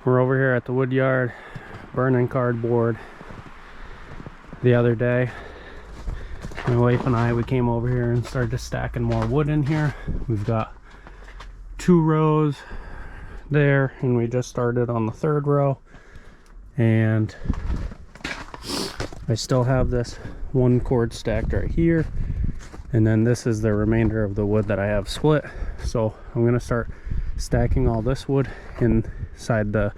We're over here at the Woodyard burning cardboard the other day. My wife and I, we came over here and started stacking more wood in here. We've got 2 rows there, and we just started on the 3rd row. And I still have this 1 cord stacked right here, and then this is the remainder of the wood that I have split. So I'm gonna start stacking all this wood inside the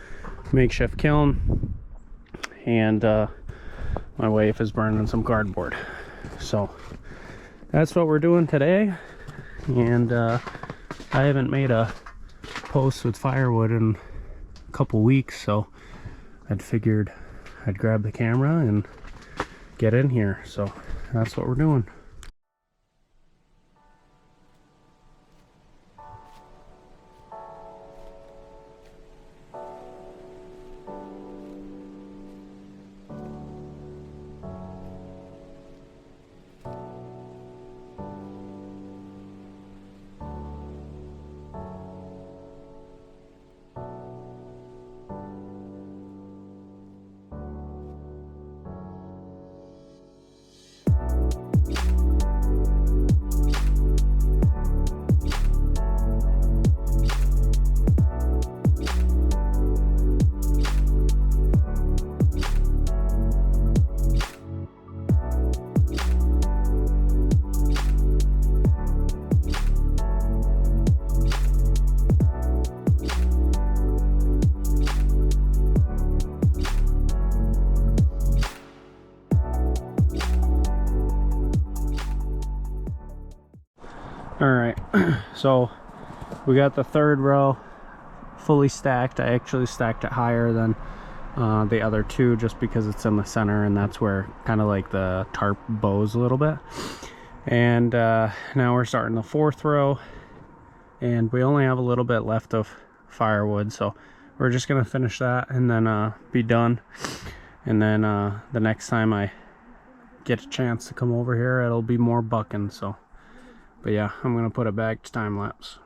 makeshift kiln, and my wife is burning some cardboard. So that's what we're doing today. And I haven't made a post with firewood in a couple weeks, so I'd figured I'd grab the camera and get in here. So that's what we're doing. Alright, so we got the 3rd row fully stacked. I actually stacked it higher than the other 2 just because it's in the center, and that's where kind of like the tarp bows a little bit. And now we're starting the 4th row, and we only have a little bit left of firewood, so we're just gonna finish that and then be done. And then the next time I get a chance to come over here, it'll be more bucking. So but yeah, I'm gonna put it back to time lapse.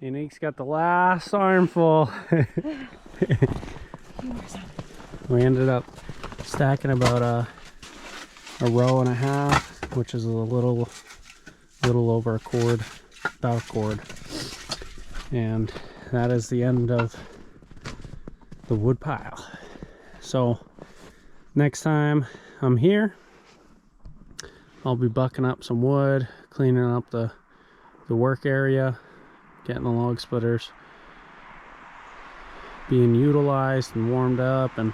Unique's got the last armful. We ended up stacking about a row and a half, which is a little over a cord, about a cord. And that is the end of the wood pile. So next time I'm here, I'll be bucking up some wood, cleaning up the work area, getting the log splitters being utilized and warmed up, and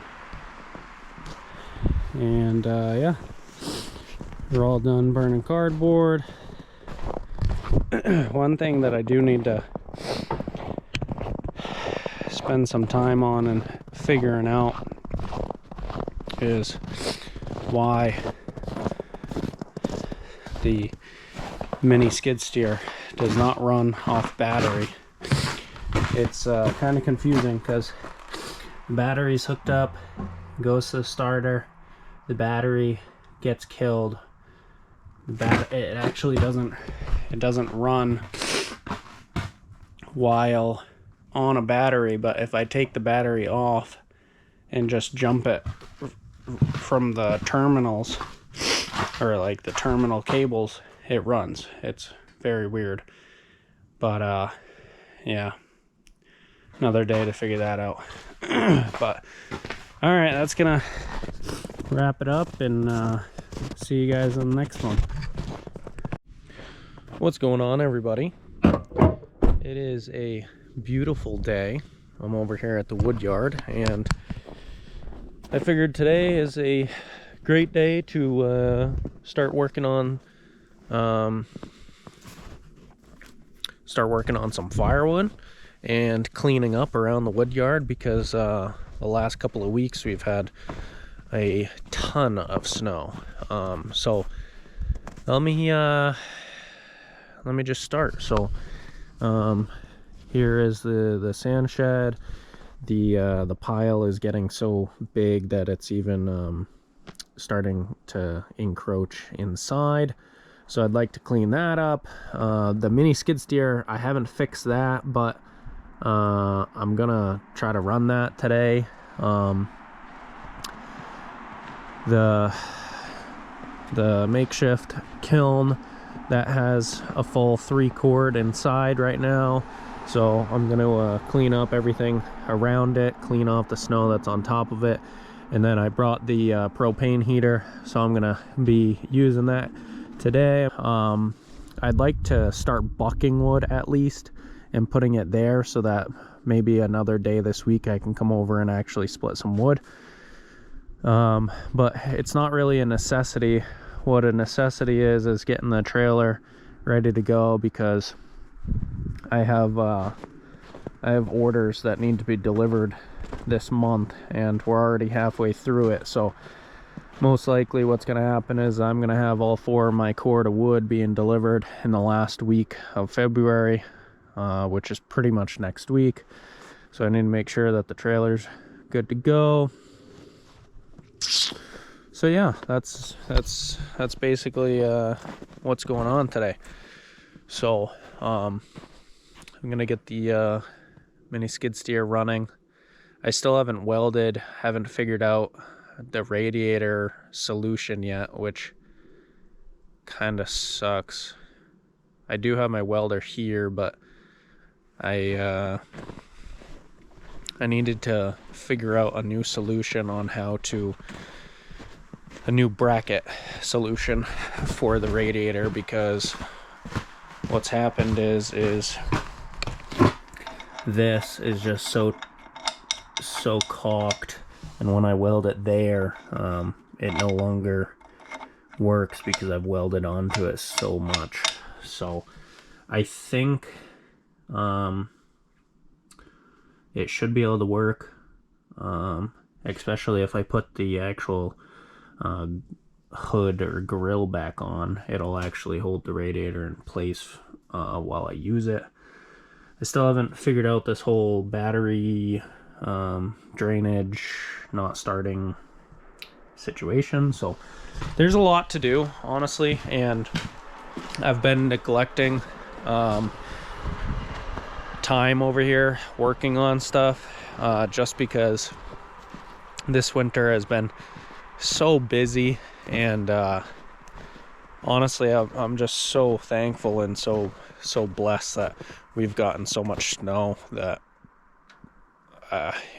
yeah, we're all done burning cardboard. One thing that I do need to spend some time on and figuring out is why the mini skid steer does not run off battery. It's kind of confusing because the battery's hooked up, goes to the starter, the battery gets killed. It actually doesn't run while on a battery, but if I take the battery off and just jump it from the terminals, or like the terminal cables, it runs. It's very weird, but yeah, another day to figure that out. But all right, that's gonna wrap it up, and see you guys on the next one. What's going on, everybody? It is a beautiful day. I'm over here at the Woodyard, and I figured today is a great day to start working on some firewood and cleaning up around the Woodyard, because the last couple of weeks we've had a ton of snow. So let me just start. So here is the sand shed. The pile is getting so big that it's even starting to encroach inside. So I'd like to clean that up. The mini skid steer, I haven't fixed that, but I'm gonna try to run that today. The makeshift kiln that has a full 3-cord inside right now, so I'm gonna clean up everything around it, clean off the snow that's on top of it, and then I brought the propane heater, so I'm gonna be using that today. I'd like to start bucking wood at least and putting it there, so that maybe another day this week I can come over and actually split some wood. But it's not really a necessity. What a necessity is getting the trailer ready to go, because I have orders that need to be delivered this month, and we're already halfway through it. So most likely what's going to happen is I'm going to have all 4 of my cord of wood being delivered in the last week of February, which is pretty much next week. So I need to make sure that the trailer's good to go. So yeah, that's basically what's going on today. So I'm gonna get the mini skid steer running. I still haven't welded, haven't figured out the radiator solution yet, which kind of sucks. I do have my welder here, but I needed to figure out a new solution on a new bracket solution for the radiator, because what's happened is this is just so caulked, and when I weld it there, it no longer works because I've welded onto it so much. So I think it should be able to work, especially if I put the actual hood or grill back on. It'll actually hold the radiator in place while I use it. I still haven't figured out this whole battery drainage not starting situation, so there's a lot to do, honestly, and I've been neglecting time over here working on stuff, just because this winter has been so busy, and honestly I'm just so thankful and so blessed that we've gotten so much snow that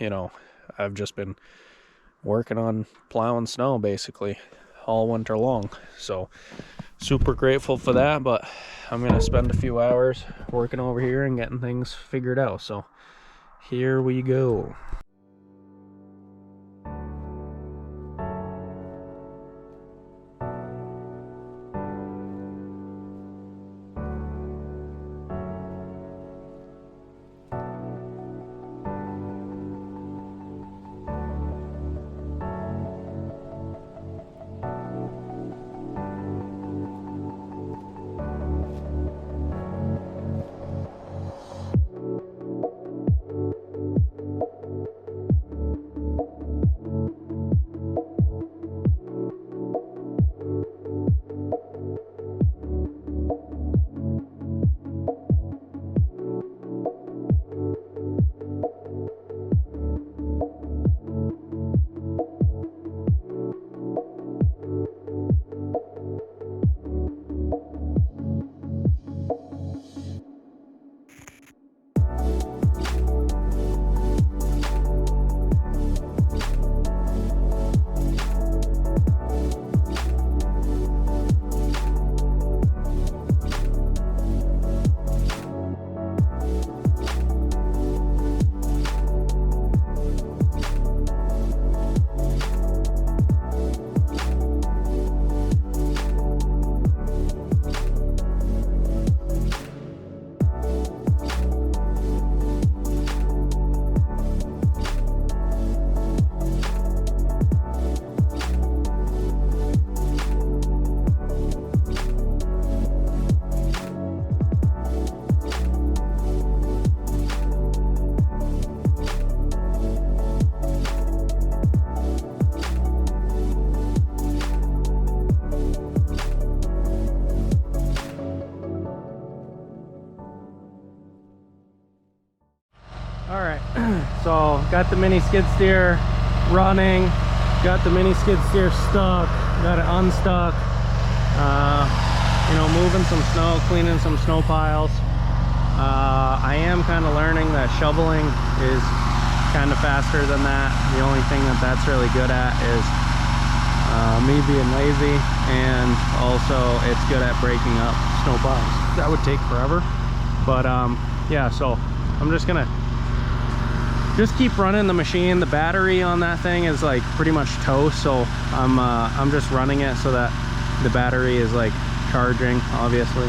you know, I've just been working on plowing snow basically all winter long. So super grateful for that, but I'm gonna spend a few hours working over here and getting things figured out. So here we go. got the mini skid steer running, got the mini skid steer stuck, got it unstuck. You know, moving some snow, cleaning some snow piles. I am kind of learning that shoveling is kind of faster than that. The only thing that that's really good at is me being lazy, and also it's good at breaking up snow piles. That would take forever, but yeah, so I'm just gonna keep running the machine. The battery on that thing is like pretty much toast, so I'm just running it so that the battery is like charging, obviously.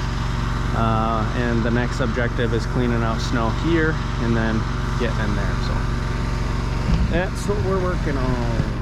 And the next objective is cleaning out snow here and then getting in there, so that's what we're working on.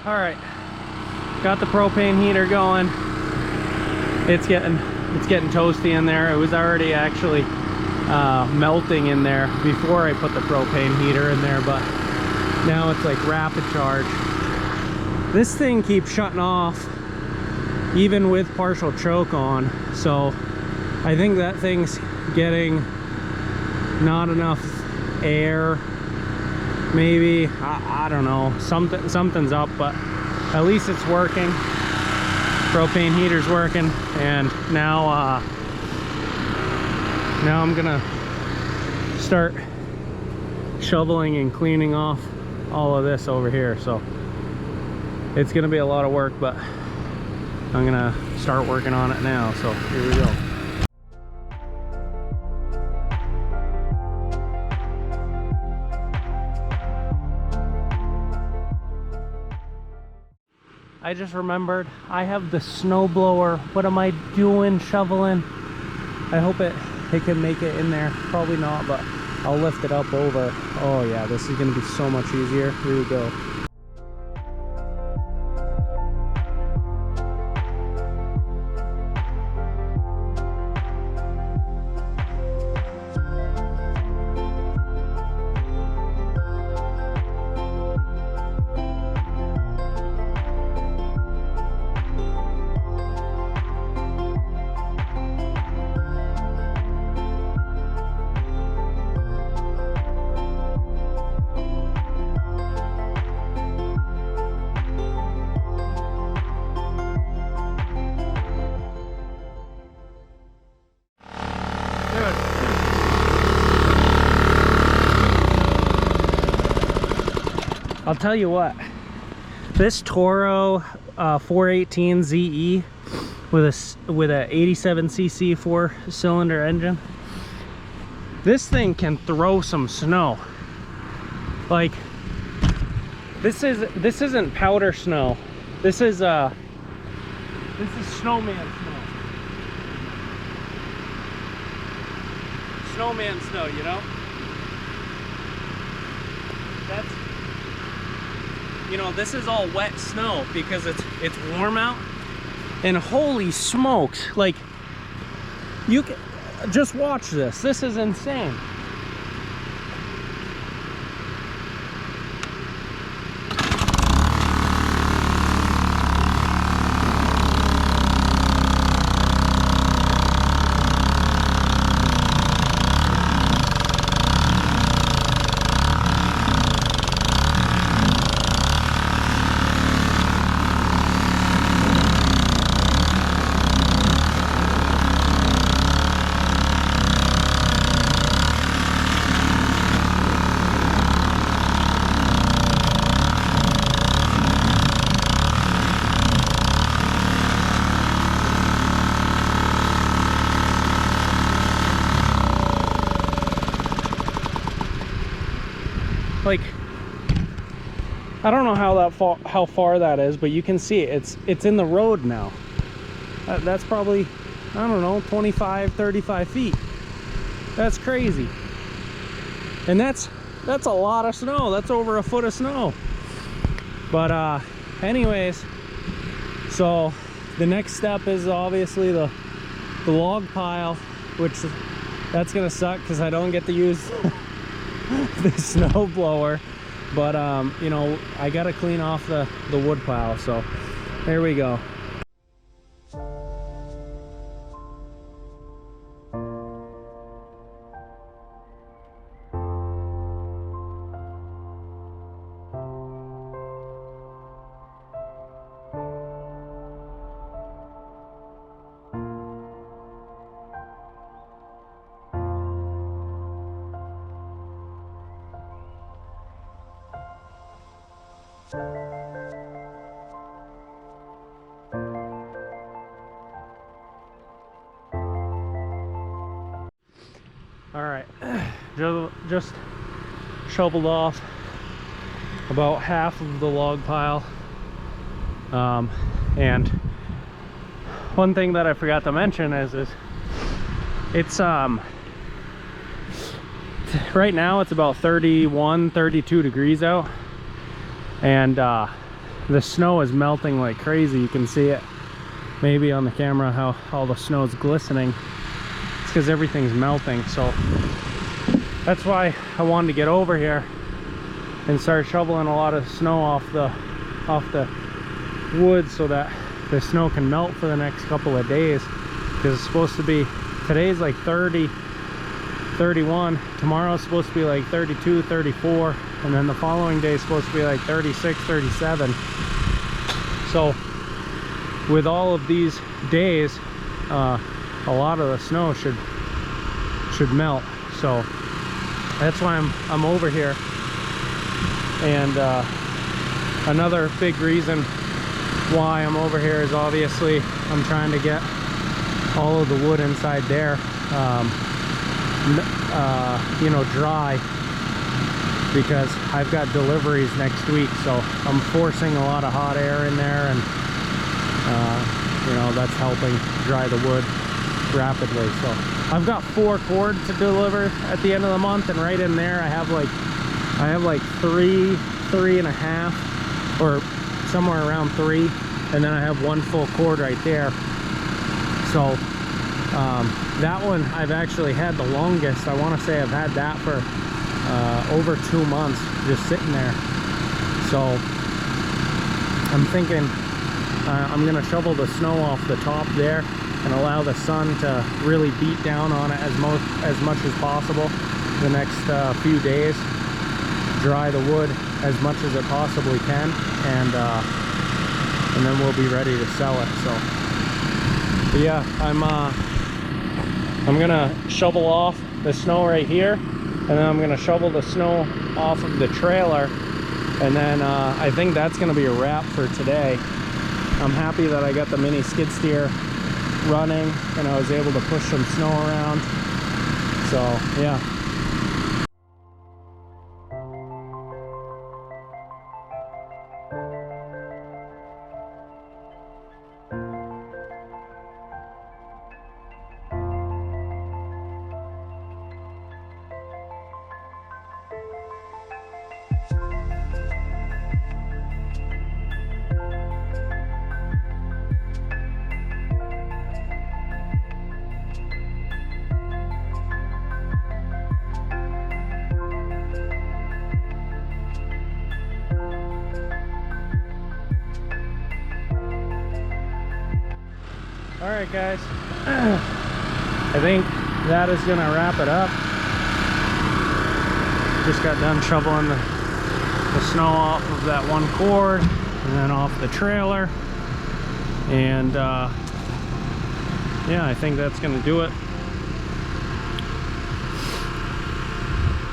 All right, got the propane heater going. It's getting toasty in there. It was already actually melting in there before I put the propane heater in there, but now it's like rapid charge. This thing keeps shutting off even with partial choke on, so I think that thing's getting not enough air. Maybe, I don't know, something's up, but at least it's working. Propane heater's working, and now I'm gonna start shoveling and cleaning off all of this over here. So it's gonna be a lot of work, but I'm gonna start working on it now. So here we go. I just remembered I have the snow blower. What am I doing shoveling? I hope it can make it in there. Probably not, but I'll lift it up over. Oh yeah, this is gonna be so much easier. Here we go. I'll tell you what, this Toro 418 ZE with a 87cc 4-cylinder engine, this thing can throw some snow. Like, this isn't powder snow. This is snowman snow. Snowman snow, you know? That's, you know, this is all wet snow because it's warm out. And holy smokes, like, you can just watch this. This is insane. like, I don't know how far that is, but you can see it's in the road now. That's probably, I don't know, 25, 35 feet. That's crazy. And that's a lot of snow. That's over a foot of snow. But anyways, so the next step is obviously the log pile, which that's gonna suck because I don't get to use the snow blower. But you know, I gotta clean off the wood pile, so there we go. All right, just shoveled off about half of the log pile. And one thing that I forgot to mention is it's right now it's about 31, 32 degrees out, and the snow is melting like crazy. You can see it maybe on the camera how all the snow is glistening. Because everything's melting, so that's why I wanted to get over here and start shoveling a lot of snow off the wood so that the snow can melt for the next couple of days, because it's supposed to be, today's like 30, 31, tomorrow's supposed to be like 32, 34, and then the following day is supposed to be like 36, 37. So with all of these days, a lot of the snow should melt, so that's why I'm over here. And another big reason why I'm over here is obviously I'm trying to get all of the wood inside there you know, dry, because I've got deliveries next week, so I'm forcing a lot of hot air in there, and you know, that's helping dry the wood rapidly. So I've got 4 cord to deliver at the end of the month, and right in there I have like 3.5, or somewhere around 3, and then I have 1 full cord right there. So that one I've actually had the longest. I want to say I've had that for over 2 months just sitting there. So I'm thinking I'm gonna shovel the snow off the top there and allow the sun to really beat down on it as much as possible the next few days. Dry the wood as much as it possibly can, and then we'll be ready to sell it. So but yeah, I'm gonna shovel off the snow right here, and then I'm gonna shovel the snow off of the trailer, and then I think that's gonna be a wrap for today. I'm happy that I got the mini skid steer running and I was able to push some snow around. So yeah. All right, guys, I think that is gonna wrap it up. Just got done shoveling the snow off of that 1 cord and then off the trailer, and yeah, I think that's gonna do it.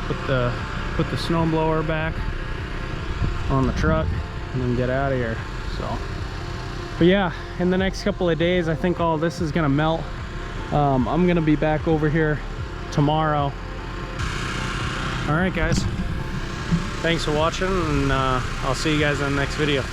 Put the snow blower back on the truck and then get out of here. So but yeah, in the next couple of days I think all this is gonna melt. I'm gonna be back over here tomorrow. All right, guys, Thanks for watching, and I'll see you guys in the next video.